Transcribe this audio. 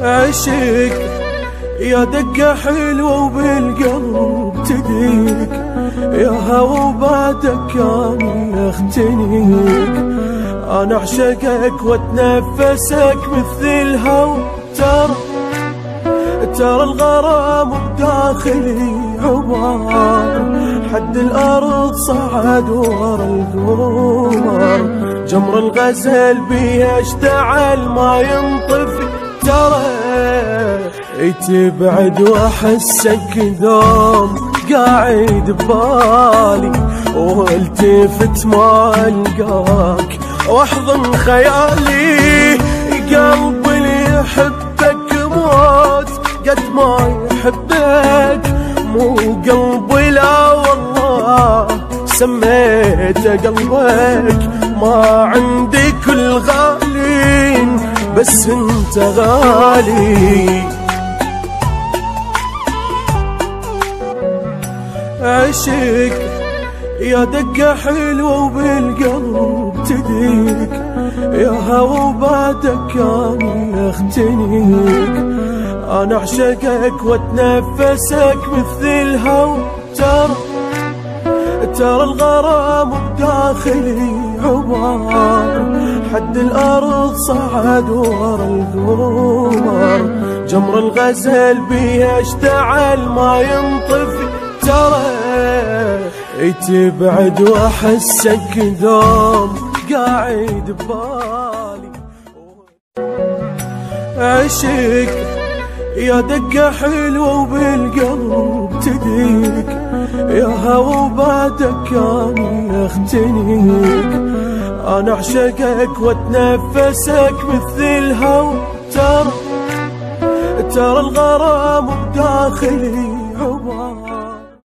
عشق يا دقة حلوة وبالقلب تديك، يا هوا بعدك أنا اختنيك. أنا أعشقك وأتنفسك مثل الهوا، ترى الغرام بداخلي عبار، حد الأرض صعد ورا القمر. جمر الغزل بيه اشتعل ما ينطفي، ترى تبعد واحسك دوم قاعد ببالي، والتفت ما القاك واحضن خيالي. قلبي اللي يحبك موت قد ما يحبك، مو قلبي لا والله سميت قلبك. ما عندي كل غالين بس انت غالي. عشق يا دقة حلوة وبالقلب تديك، يا هوا بعدك أنا اختنيك. أنا أعشقك وأتنفسك مثل الهوا، ترى الغرام بداخلي عبار، حد الأرض صعد ورا القمر. جمر الغزل بيه اشتعل ما ينطفي، ترى تبعد واحسك دوم قاعد ببالي. عشق يا دقة حلوة وبالقلب تديك، يا هوا بعدك أنا اختنيك. أنا أعشقك وأتنفسك مثل الهوا، ترى الغرام بداخلي عبار.